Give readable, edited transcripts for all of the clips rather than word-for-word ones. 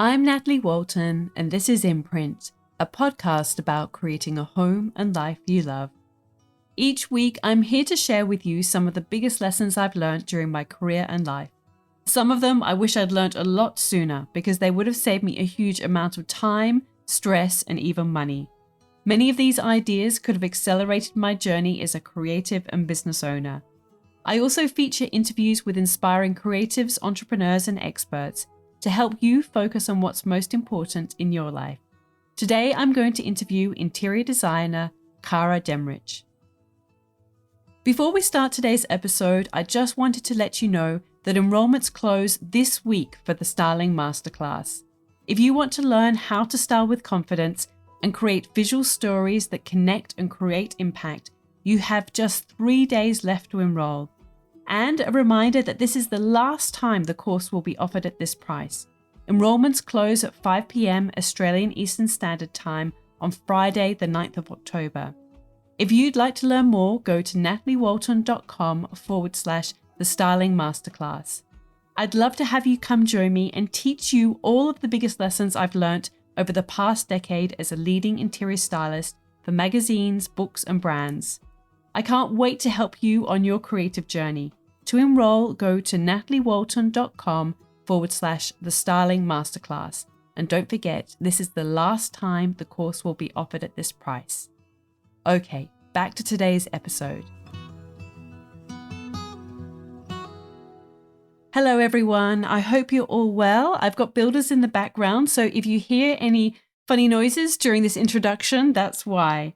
I'm Natalie Walton, and this is Imprint, a podcast about creating a home and life you love. Each week, I'm here to share with you some of the biggest lessons I've learned during my career and life. Some of them I wish I'd learned a lot sooner because they would have saved me a huge amount of time, stress, and even money. Many of these ideas could have accelerated my journey as a creative and business owner. I also feature interviews with inspiring creatives, entrepreneurs, and experts to help you focus on what's most important in your life. Today, I'm going to interview interior designer Cara Demmrich. Before we start today's episode, I just wanted to let you know that enrollments close this week for the Styling Masterclass. If you want to learn how to style with confidence and create visual stories that connect and create impact, you have just 3 days left to enroll. And a reminder that this is the last time the course will be offered at this price. Enrollments close at 5 p.m. Australian Eastern Standard Time on Friday, the 9th of October. If you'd like to learn more, go to nataliewalton.com/the Styling Masterclass. I'd love to have you come join me and teach you all of the biggest lessons I've learnt over the past decade as a leading interior stylist for magazines, books, and brands. I can't wait to help you on your creative journey. To enroll, go to nataliewalton.com/the Styling Masterclass. And don't forget, this is the last time the course will be offered at this price. Okay, back to today's episode. Hello everyone, I hope you're all well. I've got builders in the background, so if you hear any funny noises during this introduction, that's why.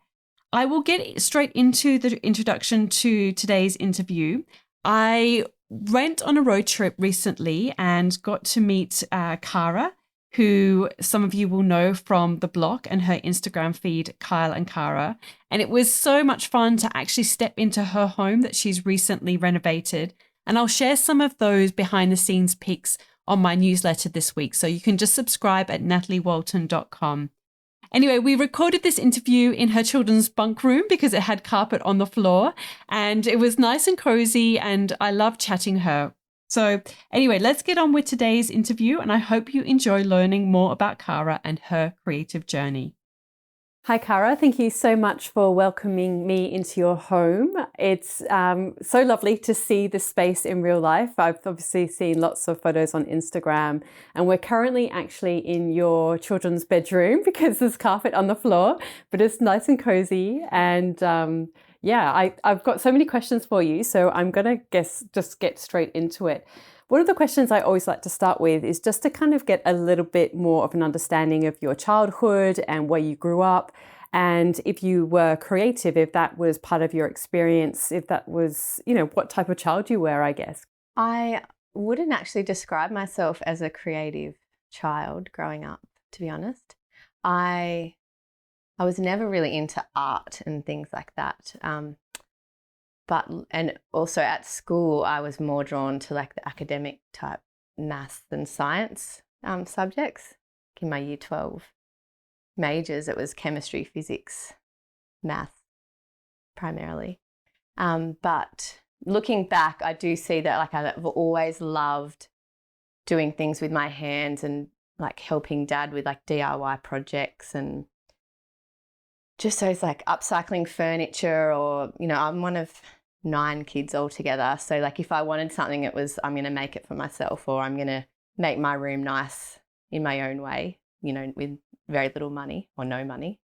I will get straight into the introduction to today's interview. I went on a road trip recently and got to meet Cara, who some of you will know from the blog and her Instagram feed, Kyle and Cara. And it was so much fun to actually step into her home that she's recently renovated. And I'll share some of those behind the scenes pics on my newsletter this week. So you can just subscribe at nataliewalton.com. Anyway, we recorded this interview in her children's bunk room because it had carpet on the floor and it was nice and cozy and I love chatting her. So anyway, let's get on with today's interview and I hope you enjoy learning more about Cara and her creative journey. Hi, Cara. Thank you so much for welcoming me into your home. It's so lovely to see the space in real life. I've obviously seen lots of photos on Instagram and we're currently actually in your children's bedroom because there's carpet on the floor, but it's nice and cozy. And I've got so many questions for you. So I'm going to just get straight into it. One of the questions I always like to start with is just to kind of get a little bit more of an understanding of your childhood and where you grew up. And if you were creative, if that was part of your experience, if that was, what type of child you were, I guess. I wouldn't actually describe myself as a creative child growing up, to be honest. I was never really into art and things like that. And also at school, I was more drawn to like the academic type maths and science subjects. In my year 12 majors, it was chemistry, physics, math primarily. But looking back, I do see that like I've always loved doing things with my hands and like helping Dad with like DIY projects and just those like upcycling furniture or, I'm one of 9 kids altogether. So like if I wanted something, it was I'm going to make it for myself or I'm going to make my room nice in my own way, with very little money or no money.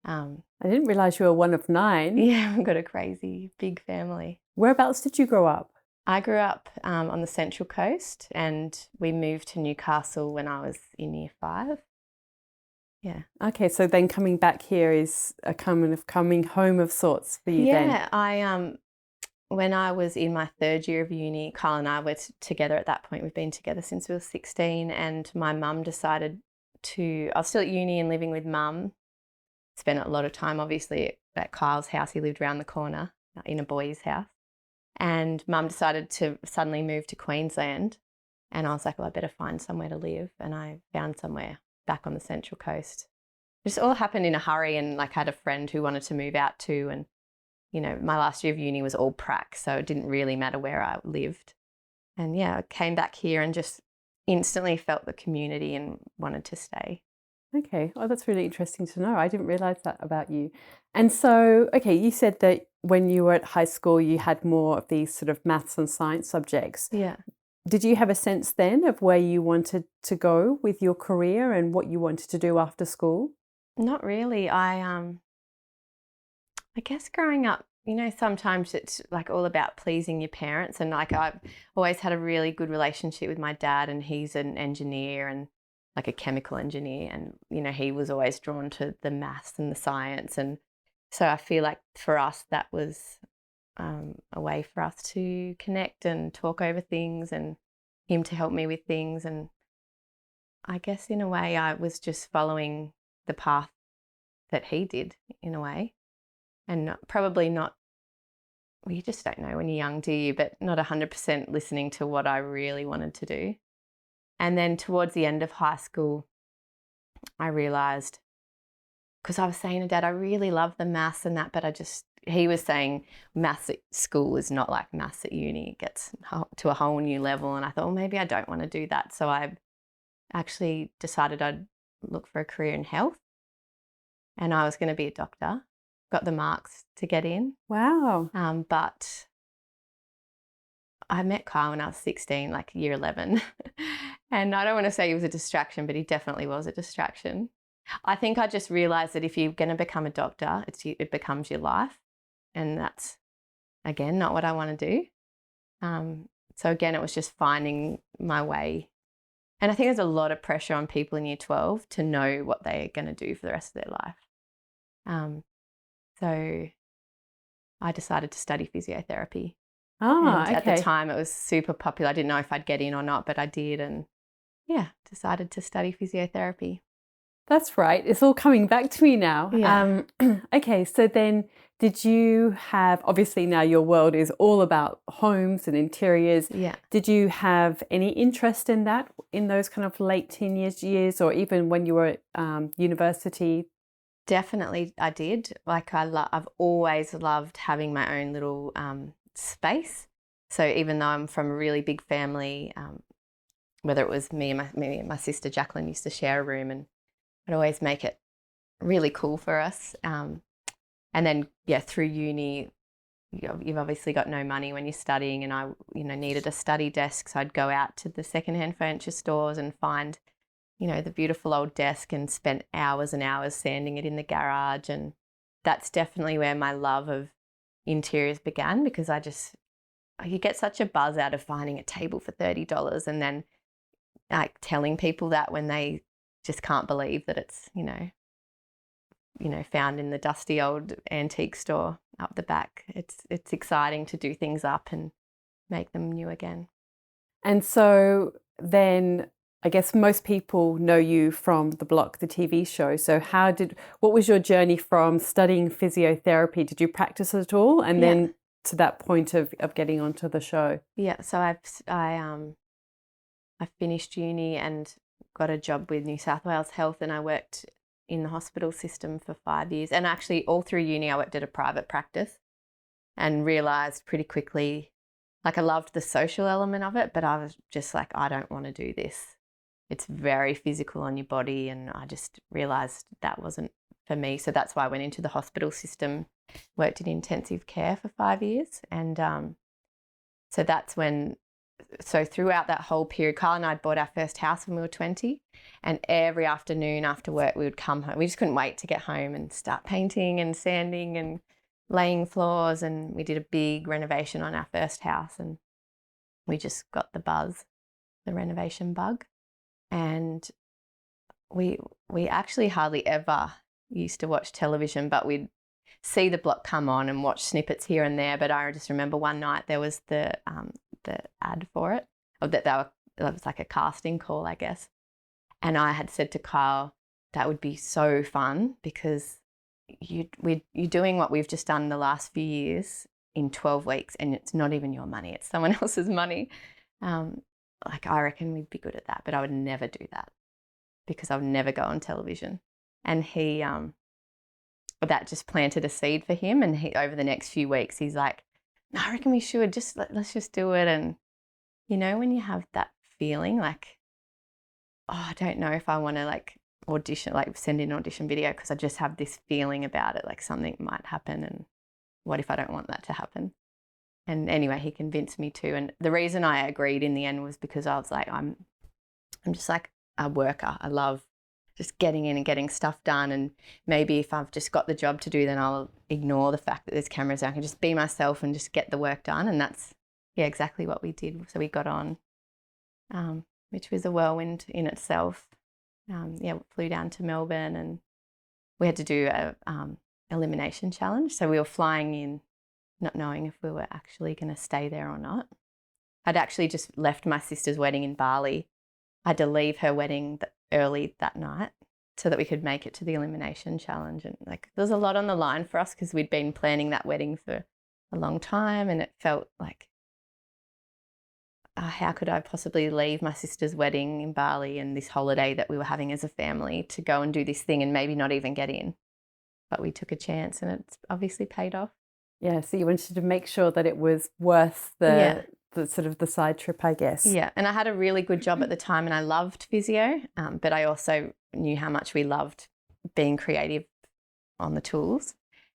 I didn't realize you were one of 9. Yeah, I've got a crazy big family. Whereabouts did you grow up? I grew up on the Central Coast and we moved to Newcastle when I was in year 5. Yeah. Okay, so then coming back here is a kind of coming home of sorts for you then. Yeah, when I was in my 3rd year of uni, Kyle and I were together at that point. We've been together since we were 16 and my mum decided I was still at uni and living with mum. Spent a lot of time obviously at Kyle's house. He lived around the corner in a boys' house. And mum decided to suddenly move to Queensland and I was like, well, I better find somewhere to live. And I found somewhere back on the Central Coast. It just all happened in a hurry and like I had a friend who wanted to move out too and my last year of uni was all prac, so it didn't really matter where I lived. And yeah, I came back here and just instantly felt the community and wanted to stay. Okay. Oh, that's really interesting to know. I didn't realize that about you. And so, okay, you said that when you were at high school, you had more of these sort of maths and science subjects. Yeah. Did you have a sense then of where you wanted to go with your career and what you wanted to do after school? Not really. I guess growing up, sometimes it's like all about pleasing your parents. And like I've always had a really good relationship with my dad, and he's an engineer and like a chemical engineer. And, he was always drawn to the maths and the science. And so I feel like for us, that was a way for us to connect and talk over things, and him to help me with things. And I guess in a way, I was just following the path that he did in a way. And probably not, well, you just don't know when you're young, do you? But not 100% listening to what I really wanted to do. And then towards the end of high school, I realised, because I was saying to Dad, I really love the maths and that, but he was saying maths at school is not like maths at uni. It gets to a whole new level. And I thought, well, maybe I don't want to do that. So I actually decided I'd look for a career in health, and I was going to be a doctor. Got the marks to get in. Wow. But I met Kyle when I was 16, like year 11. And I don't want to say he was a distraction, but he definitely was a distraction. I think I just realised that if you're going to become a doctor, it becomes your life. And that's, again, not what I want to do. So again, it was just finding my way. And I think there's a lot of pressure on people in year 12 to know what they're going to do for the rest of their life. So I decided to study physiotherapy. And at the time it was super popular. I didn't know if I'd get in or not, but I did. And decided to study physiotherapy. That's right. It's all coming back to me now. Yeah. Okay, so then did you have, obviously now your world is all about homes and interiors. Yeah. Did you have any interest in that in those kind of late teen years or even when you were at university? Definitely I did. Like I've always loved having my own little space. So even though I'm from a really big family, whether it was me and my sister Jacqueline used to share a room, and I'd always make it really cool for us. And then, through uni, you've obviously got no money when you're studying, and I, needed a study desk. So I'd go out to the secondhand furniture stores and find, the beautiful old desk, and spent hours and hours sanding it in the garage. And that's definitely where my love of interiors began, because you get such a buzz out of finding a table for $30 and then like telling people that when they just can't believe that it's, found in the dusty old antique store up the back. It's exciting to do things up and make them new again. And so then I guess most people know you from The Block, the TV show. So what was your journey from studying physiotherapy? Did you practice at all? And then to that point of getting onto the show? Yeah, so I finished uni and got a job with New South Wales Health, and I worked in the hospital system for 5 years. And actually all through uni I worked at a private practice, and realised pretty quickly, like I loved the social element of it, but I was just like, I don't want to do this. It's very physical on your body, and I just realised that wasn't for me. So that's why I went into the hospital system, worked in intensive care for 5 years. And so that's when, so throughout that whole period, Carl and I had bought our first house when we were 20, and every afternoon after work we would come home. We just couldn't wait to get home and start painting and sanding and laying floors, and we did a big renovation on our first house, and we just got the buzz, the renovation bug. And we actually hardly ever used to watch television, but we'd see The Block come on and watch snippets here and there. But I just remember one night there was the ad for it, it was like a casting call, I guess. And I had said to Kyle, that would be so fun, because you're doing what we've just done the last few years in 12 weeks, and it's not even your money, it's someone else's money. Like I reckon we'd be good at that, but I would never do that because I would never go on television. And he, that just planted a seed for him. And he, over the next few weeks, he's like, no, I reckon we should let's just do it. And when you have that feeling, like I don't know if I want to like audition, like send in an audition video, because I just have this feeling about it, like something might happen, and what if I don't want that to happen? And anyway, he convinced me to. And the reason I agreed in the end was because I was like, I'm just like a worker. I love just getting in and getting stuff done. And maybe if I've just got the job to do, then I'll ignore the fact that there's cameras. I can just be myself and just get the work done. And that's, yeah, exactly what we did. So we got on, which was a whirlwind in itself. Flew down to Melbourne, and we had to do a elimination challenge. So we were flying in, not knowing if we were actually going to stay there or not. I'd actually just left my sister's wedding in Bali. I had to leave her wedding early that night so that we could make it to the elimination challenge. And like, there was a lot on the line for us because we'd been planning that wedding for a long time, and it felt like, how could I possibly leave my sister's wedding in Bali and this holiday that we were having as a family to go and do this thing and maybe not even get in? But we took a chance, and it's obviously paid off. Yeah, so you wanted to make sure that it was worth the sort of the side trip, I guess. Yeah, and I had a really good job at the time, and I loved physio, but I also knew how much we loved being creative on the tools.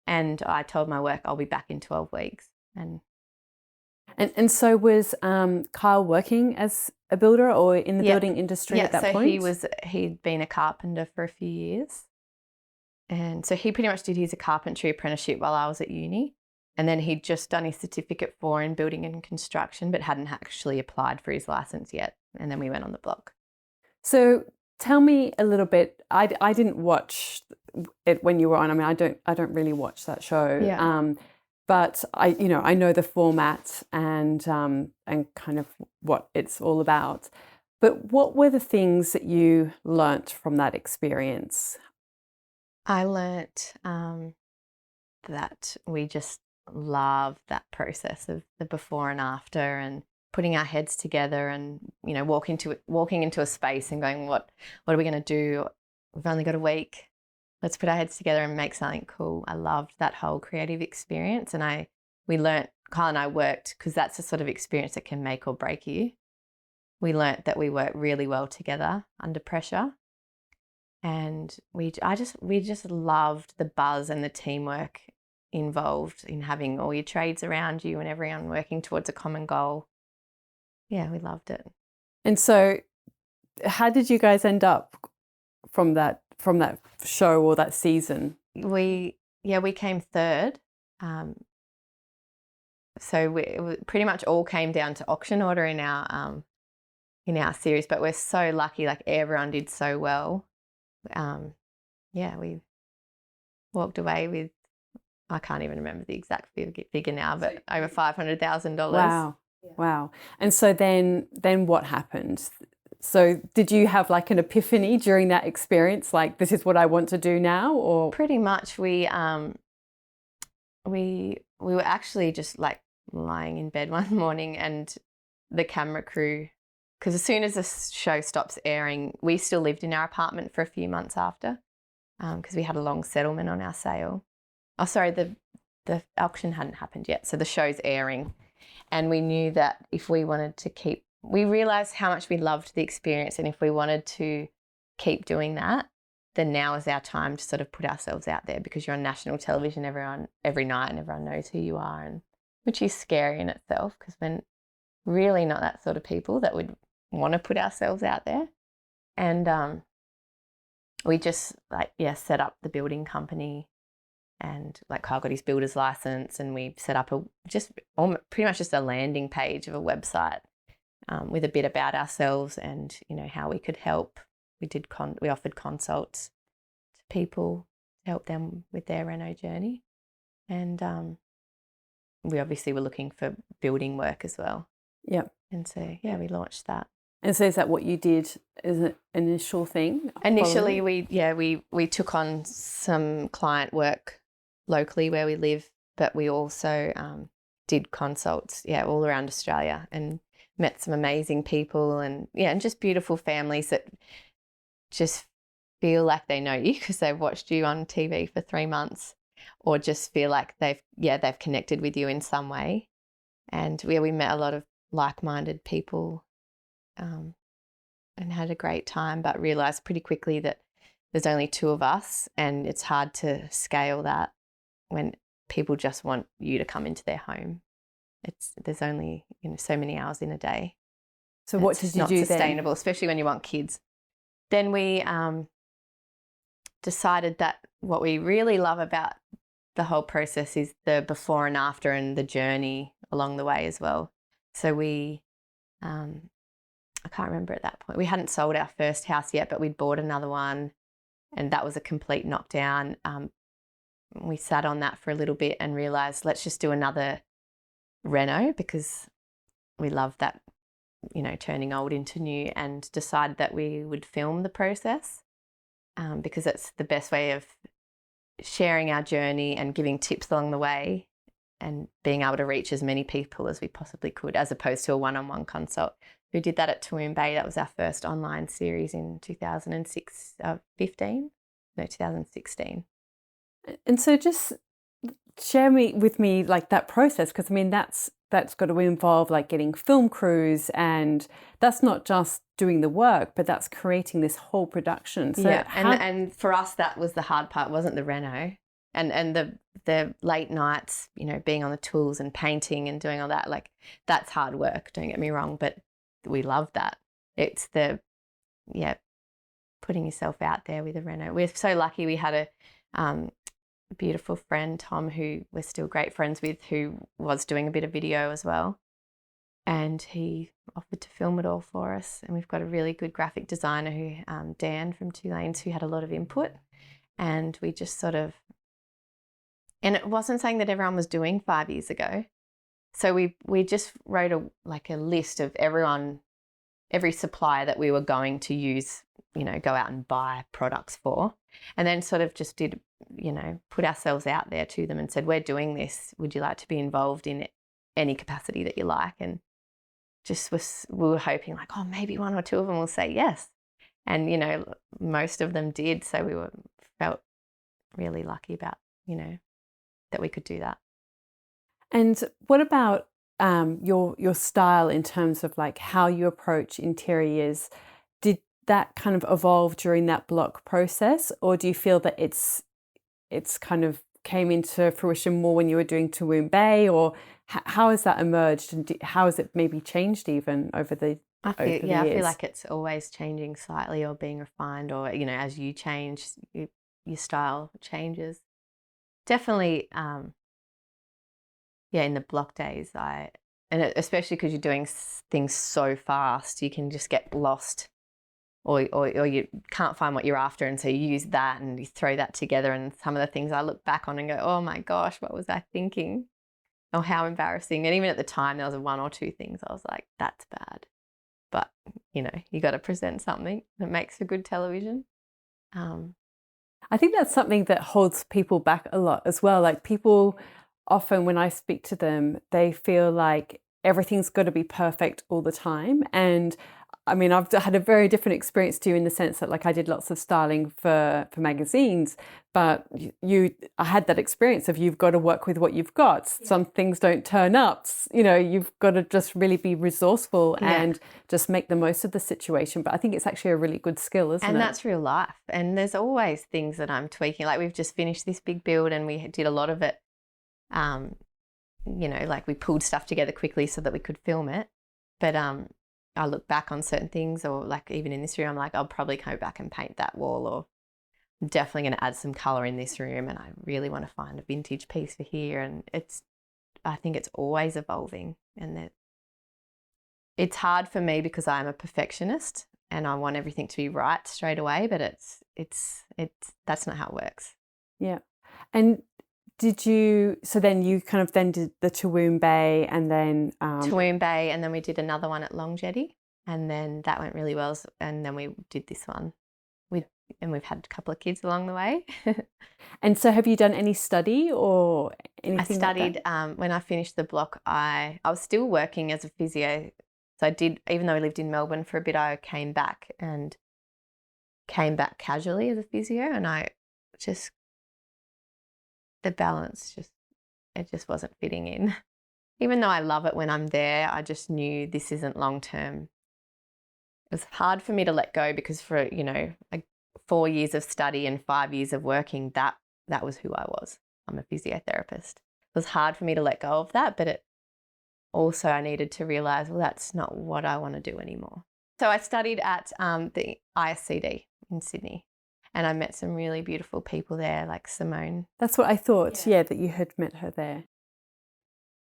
And I told my work I'll be back in 12 weeks. And so was Kyle working as a builder or in the building industry at that point? He'd been a carpenter for a few years. And so he pretty much did his carpentry apprenticeship while I was at uni. And then he'd just done his certificate 4 in building and construction, but hadn't actually applied for his license yet. And then we went on the block. So tell me a little bit. I didn't watch it when you were on. I mean, I don't really watch that show. Yeah. But I know the format and kind of what it's all about. But what were the things that you learnt from that experience? I learnt that we just love that process of the before and after, and putting our heads together, and walking into a space and going, what are we going to do? We've only got a week. Let's put our heads together and make something cool. I loved that whole creative experience, and we learnt, Kyle and I worked, because that's the sort of experience that can make or break you. We learnt that we work really well together under pressure. And we just loved the buzz and the teamwork involved in having all your trades around you and everyone working towards a common goal. Yeah, we loved it. And so how did you guys end up from that show or that season? We came third. So it pretty much all came down to auction order in our series, but we're so lucky, like everyone did so well. We walked away with, I can't even remember the exact figure now, but over $500,000. Wow. And so then what happened? So did you have like an epiphany during that experience, like this is what I want to do now? Or pretty much we were actually just like lying in bed one morning, and the camera crew, because as soon as the show stops airing, we still lived in our apartment for a few months after, because we had a long settlement on our sale. Oh, sorry, the auction hadn't happened yet, so the show's airing. And we knew that if we wanted to we realised how much we loved the experience, and if we wanted to keep doing that, then now is our time to sort of put ourselves out there, because you're on national television every night and everyone knows who you are, and which is scary in itself, because we're really not that sort of people that would want to put ourselves out there. And we just set up the building company, and like Kyle got his builder's license, and we set up pretty much just a landing page of a website with a bit about ourselves and how we could help. We offered consults to people to help them with their reno journey, and we obviously were looking for building work as well. Yeah. And so we launched that. And so is that what you did as an initial thing? Initially, we took on some client work locally where we live, but we also did consults all around Australia, and met some amazing people, and just beautiful families that just feel like they know you because they've watched you on TV for 3 months, or just feel like they've connected with you in some way. And we met a lot of like-minded people, and had a great time, but realised pretty quickly that there's only 2 of us, and it's hard to scale that when people just want you to come into their home. There's only, so many hours in a day. So what did you do then? It's not sustainable, especially when you want kids. Then we decided that what we really love about the whole process is the before and after and the journey along the way as well. So we, I can't remember at that point, we hadn't sold our first house yet, but we'd bought another one, and that was a complete knockdown. We sat on that for a little bit and realised, let's just do another reno, because we love that, turning old into new, and decided that we would film the process, because it's the best way of sharing our journey and giving tips along the way and being able to reach as many people as we possibly could, as opposed to a one-on-one consult. We did that at Toowoomba. That was our first online series in 2016. And so just share with me like that process, because I mean that's got to involve like getting film crews, and that's not just doing the work, but that's creating this whole production. So yeah, and for us that was the hard part, wasn't the reno, and the late nights, being on the tools and painting and doing all that, like that's hard work, don't get me wrong, but we love that. It's putting yourself out there with a reno. We're so lucky we had a beautiful friend, Tom, who we're still great friends with, who was doing a bit of video as well, and he offered to film it all for us. And we've got a really good graphic designer who Dan from Two Lanes, who had a lot of input, and we just sort of, and it wasn't something that everyone was doing 5 years ago, so we just wrote a list of every supplier that we were going to use, go out and buy products for, and then sort of just did, put ourselves out there to them and said, we're doing this, would you like to be involved in any capacity that you like? And just we were hoping like, oh, maybe 1 or 2 of them will say yes, and most of them did, so we felt really lucky about that we could do that. And what about your style in terms of like how you approach interiors? Did that kind of evolve during that block process, or do you feel that it's kind of came into fruition more when you were doing Toowoomba, or how has that emerged, and how has it maybe changed even over the years? I feel like it's always changing slightly or being refined, or as you change, your style changes. Definitely, in the block days, especially because you're doing things so fast, you can just get lost, or you can't find what you're after, and so you use that and you throw that together. And some of the things I look back on and go, oh my gosh, what was I thinking? Or how embarrassing. And even at the time, there was 1 or 2 things I was like, that's bad. But, you got to present something that makes for good television. I think that's something that holds people back a lot as well. Like people often, when I speak to them, they feel like everything's got to be perfect all the time. And I mean, I've had a very different experience to you in the sense that like I did lots of styling for magazines, but I had that experience of you've got to work with what you've got. Yeah. Some things don't turn up, you've got to just really be resourceful and just make the most of the situation. But I think it's actually a really good skill, isn't it? And that's real life. And there's always things that I'm tweaking. Like we've just finished this big build and we did a lot of it, like we pulled stuff together quickly so that we could film it. But I look back on certain things, or like even in this room, I'm like, I'll probably go back and paint that wall, or I'm definitely going to add some colour in this room, and I really want to find a vintage piece for here. And I think it's always evolving, and it's hard for me because I'm a perfectionist and I want everything to be right straight away, but that's not how it works. Yeah. And so then you kind of then did the Toowoomba, and then Toowoomba, and then we did another one at Long Jetty, and then that went really well, and then we did this one. And we've had a couple of kids along the way. And so have you done any study or anything? I studied like that? When I finished the block, I was still working as a physio. So I did, even though I lived in Melbourne for a bit, I came back casually as a physio, and the balance just wasn't fitting in. Even though I love it when I'm there, I just knew this isn't long term. was hard for me to let go because for, like 4 years of study and 5 years of working, that was who I was. I'm a physiotherapist. It was hard for me to let go of that, but it also I needed to realise, well, that's not what I want to do anymore. So I studied at the ISCD in Sydney, and I met some really beautiful people there, like Simone. That's what I thought, yeah, that you had met her there.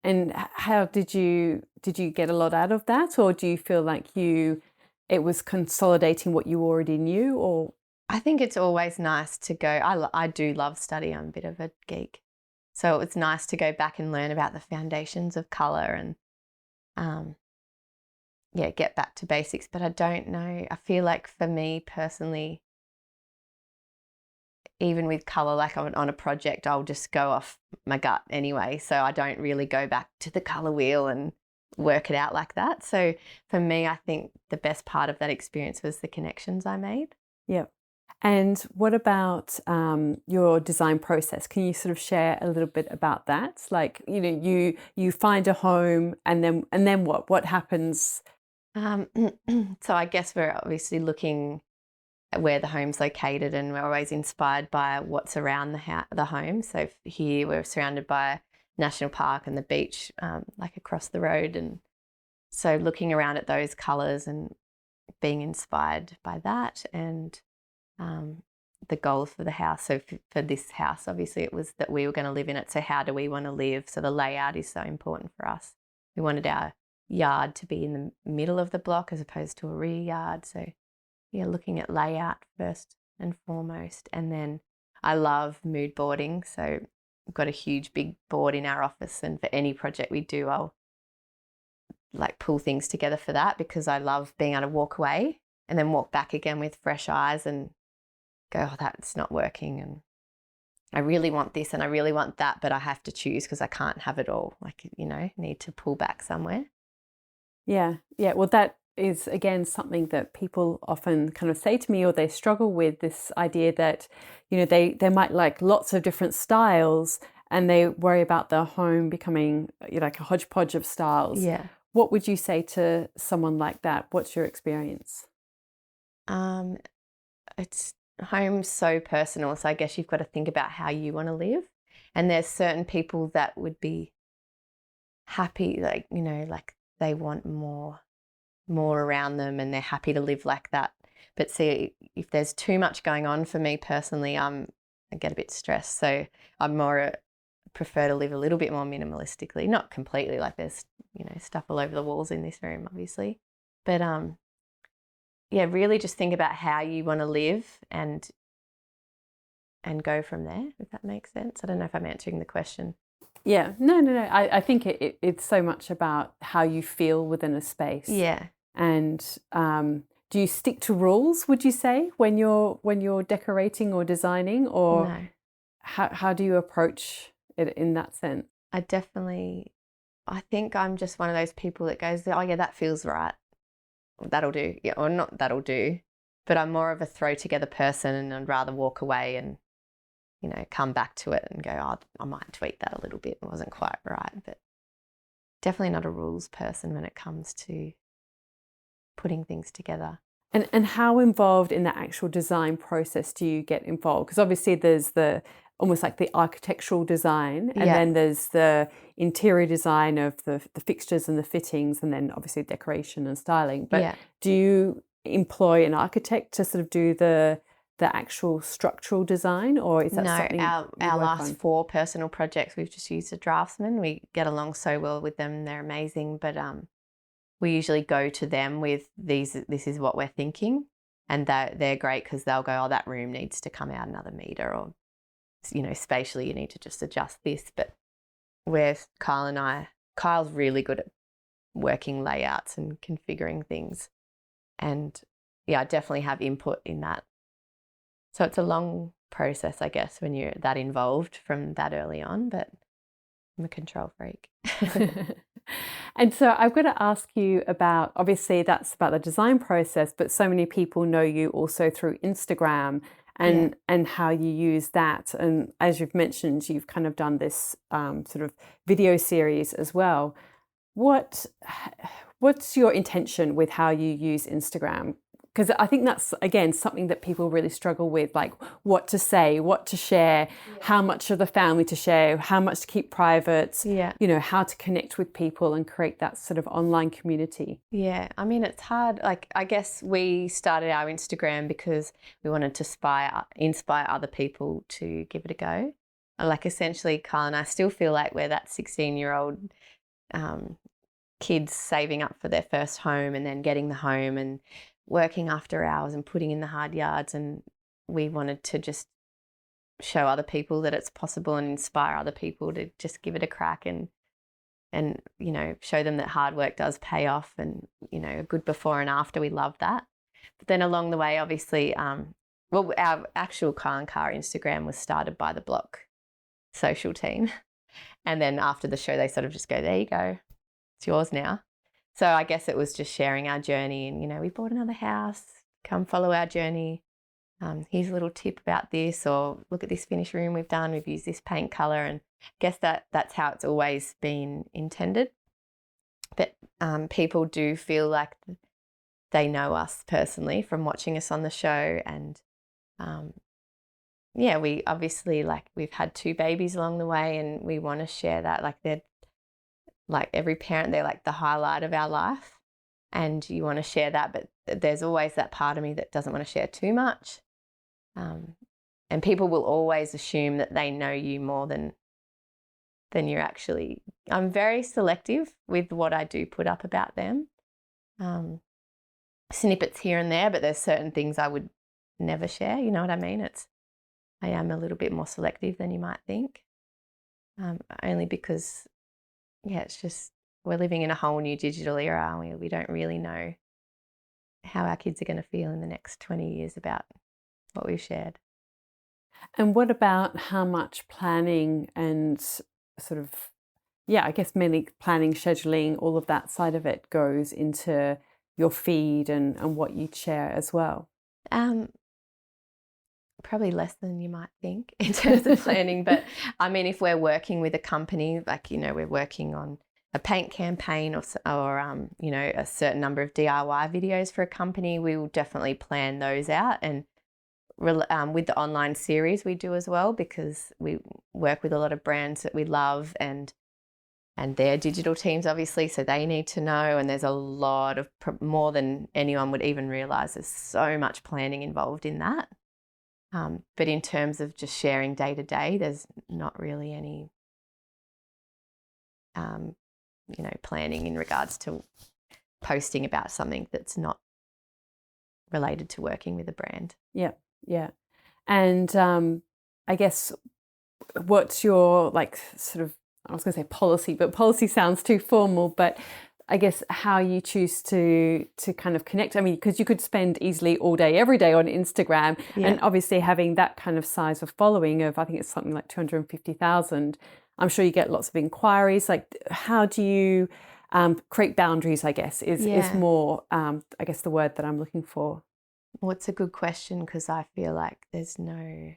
And how did you get a lot out of that, or do you feel like it was consolidating what you already knew? Or I think it's always nice to go. I do love study. I'm a bit of a geek, so it's nice to go back and learn about the foundations of colour and get back to basics. But I don't know. I feel like for me personally, even with colour, like on a project, I'll just go off my gut anyway. So I don't really go back to the colour wheel and work it out like that. So for me, I think the best part of that experience was the connections I made. Yeah. And what about your design process? Can you sort of share a little bit about that? Like, you find a home, and then what? What happens? So I guess we're obviously looking at where the home's located, and we're always inspired by what's around the home. So here we're surrounded by National Park and the beach, like across the road, and so looking around at those colours and being inspired by that, and the goals for the house. So for this house, obviously it was that we were going to live in it. So how do we want to live? So the layout is so important for us. We wanted our yard to be in the middle of the block as opposed to a rear yard. So yeah, looking at layout first and foremost. And then I love mood boarding. So we've got a huge big board in our office, and for any project we do, I'll like pull things together for that, because I love being able to walk away and then walk back again with fresh eyes and go, oh, that's not working, and I really want this and I really want that, but I have to choose because I can't have it all. Like, need to pull back somewhere. Yeah. Well, that is again something that people often kind of say to me, or they struggle with this idea that, they might like lots of different styles, and they worry about their home becoming like a hodgepodge of styles. Yeah. What would you say to someone like that? What's your experience? It's home's so personal, so I guess you've got to think about how you want to live. And there's certain people that would be happy, like like they want more around them, and they're happy to live like that. But see, if there's too much going on, for me personally, I get a bit stressed. So I'm prefer to live a little bit more minimalistically, not completely, like there's stuff all over the walls in this room, obviously, but really just think about how you want to live and go from there, if that makes sense. I don't know if I'm answering the question. Yeah, no. I think it's so much about how you feel within a space. Yeah. And do you stick to rules, would you say, when you're decorating or designing, or No. How do you approach it in that sense? I think I'm just one of those people that goes, oh yeah, that feels right. That'll do. Yeah, or not that'll do. But I'm more of a throw together person, and I'd rather walk away and, come back to it and go, oh, I might tweak that a little bit. It wasn't quite right. But definitely not a rules person when it comes to putting things together. And how involved in the actual design process do you get involved? Because obviously there's almost like the architectural design, and then there's the interior design of the fixtures and the fittings, and then obviously decoration and styling. But do you employ an architect to sort of do the actual structural design, or is that something? No, our last 4 personal projects, we've just used a draftsman. We get along so well with them; they're amazing. But we usually go to them with this is what we're thinking, and they're great because they'll go, oh, that room needs to come out another metre, or spatially you need to just adjust this. But Kyle's really good at working layouts and configuring things, and I definitely have input in that. So it's a long process, I guess, when you're that involved from that early on, but I'm a control freak. And so I've got to ask you about, obviously that's about the design process, but so many people know you also through Instagram and how you use that. And as you've mentioned, you've kind of done this sort of video series as well. What What's your intention with how you use Instagram? Because I think that's, again, something that people really struggle with, like what to say, what to share, how much of the family to share, how much to keep private, Yeah. how to connect with people and create that sort of online community. Yeah, I mean, it's hard. Like, I guess we started our Instagram because we wanted to inspire other people to give it a go. Like, essentially, Carl and I still feel like we're that 16-year-old kids saving up for their first home and then getting the home and working after hours and putting in the hard yards. And we wanted to just show other people that it's possible and inspire other people to just give it a crack and show them that hard work does pay off, and a good before and after. We love that. But then along the way, obviously, our actual Car and Car Instagram was started by the Block social team, and then after the show they sort of just go, there you go, it's yours now. So I guess it was just sharing our journey, and we bought another house, come follow our journey. Here's a little tip about this, or look at this finished room we've done, we've used this paint colour. And I guess that's how it's always been intended. But people do feel like they know us personally from watching us on the show. And we obviously, we've had 2 babies along the way, and we want to share that. Like, they're like every parent, they're like the highlight of our life, and you want to share that. But there's always that part of me that doesn't want to share too much. And people will always assume that they know you more than you're actually. I'm very selective with what I do put up about them. Snippets here and there, but there's certain things I would never share. You know what I mean? I am a little bit more selective than you might think. Only because, it's just we're living in a whole new digital era, aren't we? We don't really know how our kids are going to feel in the next 20 years about what we've shared. And what about how much planning and sort of, I guess mainly planning, scheduling, all of that side of it goes into your feed and what you share as well? Probably less than you might think in terms of planning. But I mean, if we're working with a company, we're working on a paint campaign or a certain number of DIY videos for a company, we will definitely plan those out. And with the online series we do as well, because we work with a lot of brands that we love and their digital teams, obviously, so they need to know. And there's a lot of, more than anyone would even realise, there's so much planning involved in that. But in terms of just sharing day to day, there's not really any, planning in regards to posting about something that's not related to working with a brand. Yeah. Yeah. And I guess what's your sort of, I was going to say policy, but policy sounds too formal, but I guess how you choose to kind of connect. I mean, because you could spend easily all day, every day on Instagram, and obviously having that kind of size of following of, I think it's something like 250,000, I'm sure you get lots of inquiries. Like, how do you create boundaries, I guess, is more, I guess, the word that I'm looking for. Well, it's a good question, because I feel like there's no,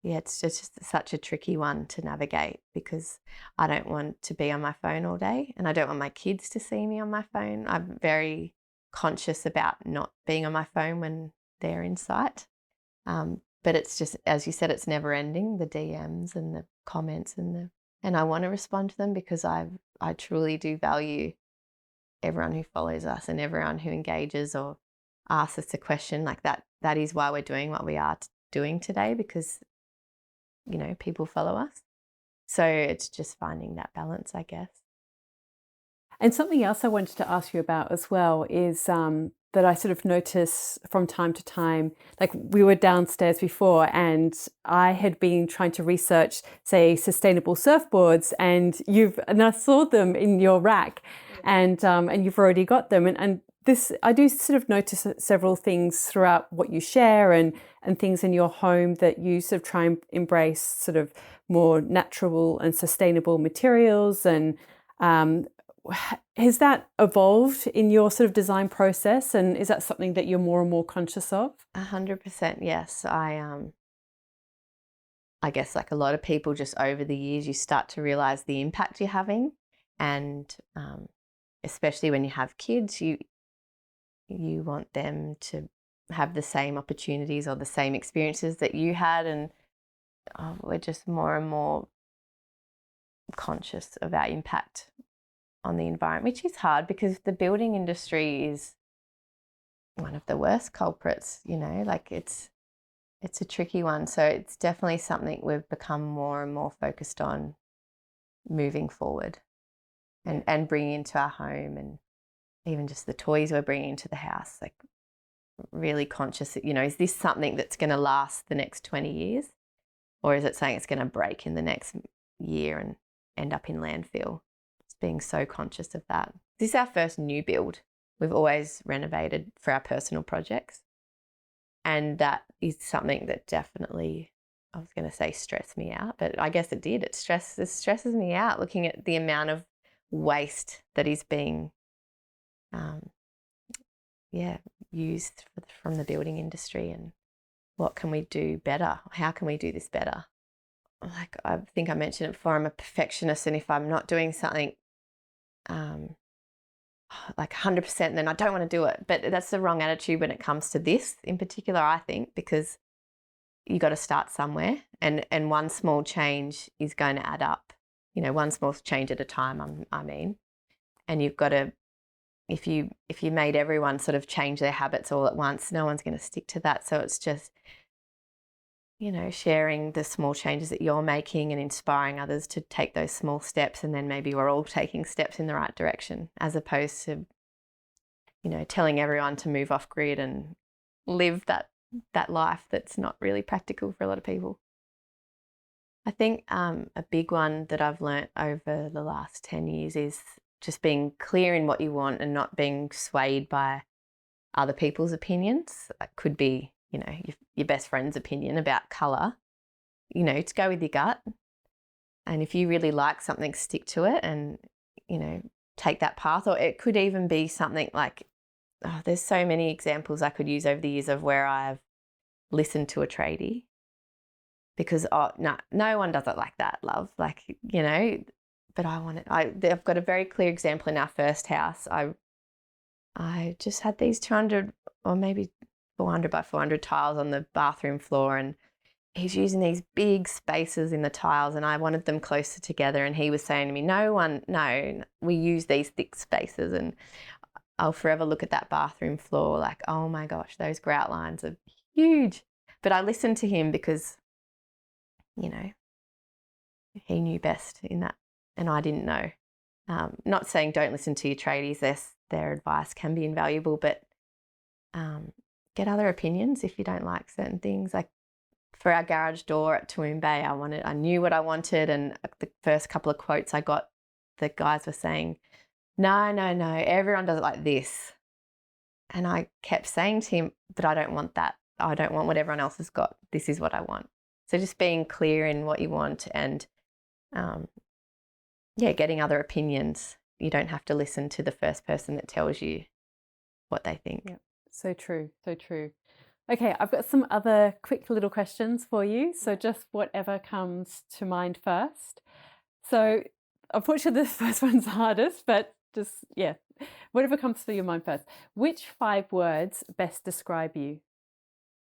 it's just such a tricky one to navigate, because I don't want to be on my phone all day, and I don't want my kids to see me on my phone. I'm very conscious about not being on my phone when they're in sight. But it's just, as you said, it's never ending, the DMs and the comments and I want to respond to them, because I truly do value everyone who follows us and everyone who engages or asks us a question like that. That is why we're doing what we are doing today, because people follow us. So it's just finding that balance, I guess. And something else I wanted to ask you about as well is that I sort of notice from time to time, like we were downstairs before and I had been trying to research, say, sustainable surfboards, and I saw them in your rack, and you've already got them. And this, I do sort of notice several things throughout what you share and things in your home that you sort of try and embrace sort of more natural and sustainable materials. And has that evolved in your sort of design process, and is that something that you're more and more conscious of? 100%, yes. I guess, like a lot of people, just over the years you start to realise the impact you're having, and especially when you have kids, you want them to have the same opportunities or the same experiences that you had, and we're just more and more conscious of our impact on the environment, which is hard because the building industry is one of the worst culprits, like it's a tricky one. So it's definitely something we've become more and more focused on moving forward and bringing into our home, and even just the toys we're bringing into the house, like really conscious that, is this something that's going to last the next 20 years, or is it something that's going to break in the next year and end up in landfill? Just being so conscious of that. This is our first new build. We've always renovated for our personal projects. And that is something that definitely, I was going to say stressed me out, but I guess it did. It stresses me out looking at the amount of waste that is being used from the building industry, and what can we do better? How can we do this better? Like, I think I mentioned it before, I'm a perfectionist, and if I'm not doing something like 100%, then I don't want to do it. But that's the wrong attitude when it comes to this in particular, I think, because you got to start somewhere, and one small change is going to add up. One small change at a time, I mean. And you've got to, if you made everyone sort of change their habits all at once, no one's going to stick to that. So it's just, sharing the small changes that you're making and inspiring others to take those small steps, and then maybe we're all taking steps in the right direction, as opposed to, telling everyone to move off grid and live that life that's not really practical for a lot of people. I think a big one that I've learnt over the last 10 years is just being clear in what you want and not being swayed by other people's opinions. It could be, your best friend's opinion about colour, to go with your gut. And if you really like something, stick to it and, take that path. Or it could even be something like, there's so many examples I could use over the years of where I've listened to a tradie because, no one does it like that, love. Like, but I want it. I've got a very clear example in our first house. I just had these 200 or maybe 400 by 400 tiles on the bathroom floor, and he's using these big spaces in the tiles, and I wanted them closer together, and he was saying to me, no, we use these thick spaces. And I'll forever look at that bathroom floor like, oh my gosh, those grout lines are huge. But I listened to him because, he knew best in that, and I didn't know. Not saying don't listen to your tradies, their advice can be invaluable, but get other opinions if you don't like certain things. Like for our garage door at Toowoomba Bay, I knew what I wanted, and the first couple of quotes I got, the guys were saying, no, everyone does it like this. And I kept saying to him, but I don't want that. I don't want what everyone else has got. This is what I want. So just being clear in what you want, and getting other opinions. You don't have to listen to the first person that tells you what they think. Yeah. So true. Okay, I've got some other quick little questions for you. So just whatever comes to mind first. So unfortunately, the first one's hardest, but just, whatever comes to your mind first. Which 5 words best describe you?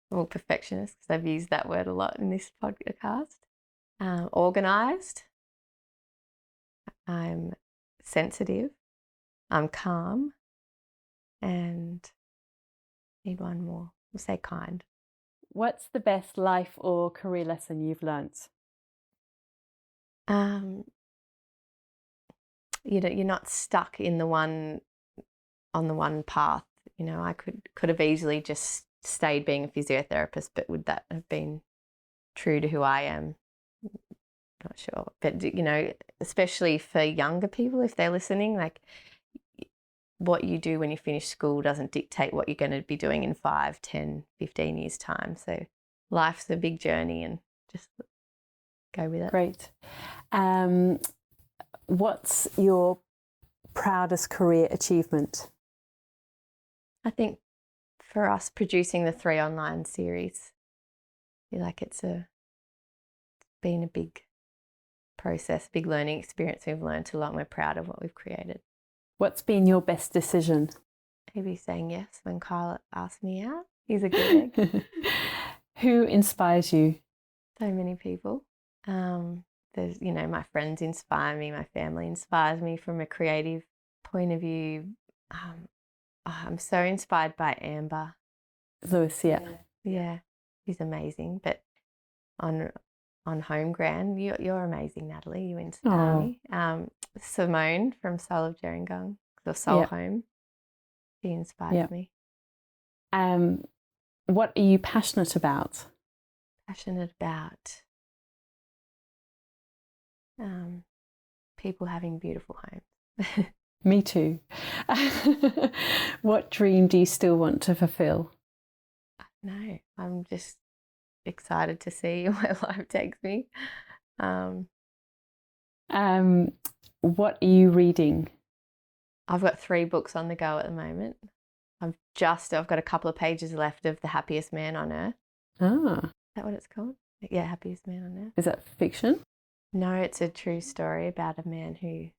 Well, perfectionist, because I've used that word a lot in this podcast. Organised. I'm sensitive. I'm calm. And need one more. We'll say kind. What's the best life or career lesson you've learnt? You're not stuck in on the one path. I could have easily just stayed being a physiotherapist, but would that have been true to who I am? Not sure. But, especially for younger people, if they're listening, like what you do when you finish school doesn't dictate what you're going to be doing in 5, 10, 15 years' time. So life's a big journey, and just go with it. Great. What's your proudest career achievement? I think for us, producing the 3 online series, I feel like it's been a big process, big learning experience. We've learned a lot, and we're proud of what we've created. What's been your best decision? Maybe saying yes when Kyle asked me out. He's a good egg. Who inspires you? So many people. There's, my friends inspire me. My family inspires me from a creative point of view. I'm so inspired by Amber. Lewis, yeah. Yeah, she's amazing. But on home ground, you're amazing, Natalie. You inspire me. Simone from Soul of Gerringong, or Soul Home, she inspires me. What are you passionate about? Passionate about people having beautiful homes. Me too. What dream do you still want to fulfill? No, I'm just excited to see where life takes me. What are you reading? I've got 3 books on the go at the moment. I've got a couple of pages left of The Happiest Man on Earth. Ah. Is that what it's called? Yeah, Happiest Man on Earth. Is that fiction? No, it's a true story about a man who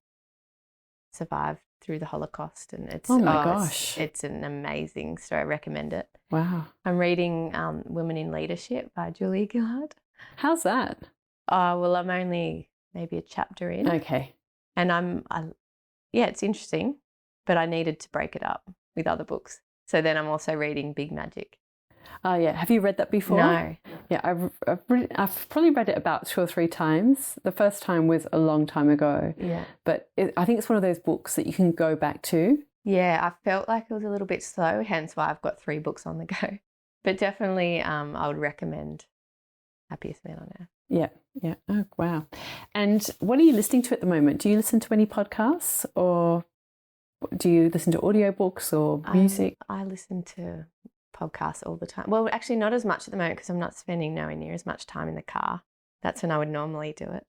survived through the Holocaust, and it's gosh, it's an amazing story. I recommend it. Wow. I'm reading Women in Leadership by Julia Gillard. How's that? Well, I'm only maybe a chapter in. Okay. And it's interesting, but I needed to break it up with other books. So then I'm also reading Big Magic. Oh, yeah. Have you read that before? No. Yeah, I've probably read it about 2 or 3 times. The first time was a long time ago. Yeah. But I think it's one of those books that you can go back to. Yeah, I felt like it was a little bit slow, hence why I've got 3 books on the go. But definitely I would recommend Happiest Man on Earth. Yeah, yeah. Oh, wow. And what are you listening to at the moment? Do you listen to any podcasts, or do you listen to audiobooks or music? I listen to podcasts all the time. Well, actually not as much at the moment because I'm not spending nowhere near as much time in the car. That's when I would normally do it.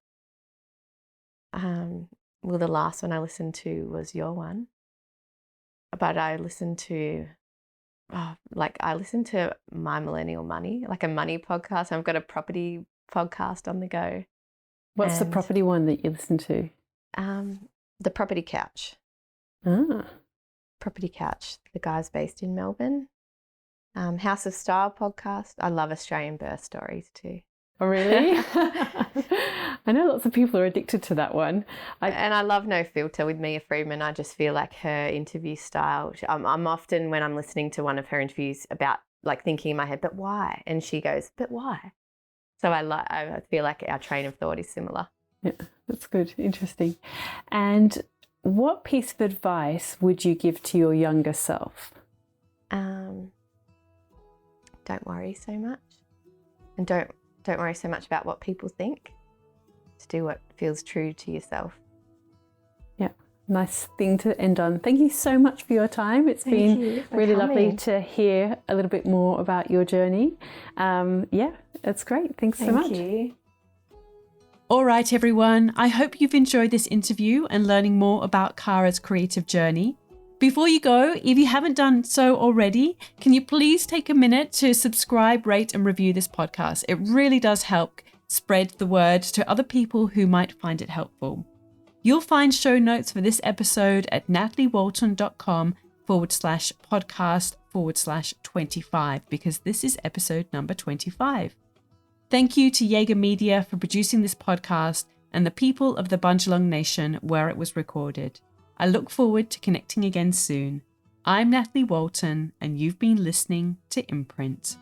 The last one I listened to was your one. But I listened to My Millennial Money, like a money podcast. I've got a property podcast on the go. What's the property one that you listen to? The Property Couch. Ah. Property Couch. The guy's based in Melbourne. House of Style podcast. I love Australian birth stories too. Oh, really? I know lots of people are addicted to that one. And I love No Filter with Mia Freedman. I just feel like her interview style. I'm often, when I'm listening to one of her interviews, about like thinking in my head, but why? And she goes, but why? So I feel like our train of thought is similar. Yeah, that's good. Interesting. And what piece of advice would you give to your younger self? Don't worry so much, and don't worry so much about what people think. Just do what feels true to yourself. Yeah, nice thing to end on. Thank you so much for your time. It's been really lovely to hear a little bit more about your journey. Yeah, that's great. Thanks so much. Thank you. All right, everyone. I hope you've enjoyed this interview and learning more about Kara's creative journey. Before you go, if you haven't done so already, can you please take a minute to subscribe, rate, and review this podcast? It really does help spread the word to other people who might find it helpful. You'll find show notes for this episode at nataliewalton.com/podcast/25, because this is episode number 25. Thank you to Jaeger Media for producing this podcast and the people of the Bundjalung Nation where it was recorded. I look forward to connecting again soon. I'm Natalie Walton, and you've been listening to Imprint.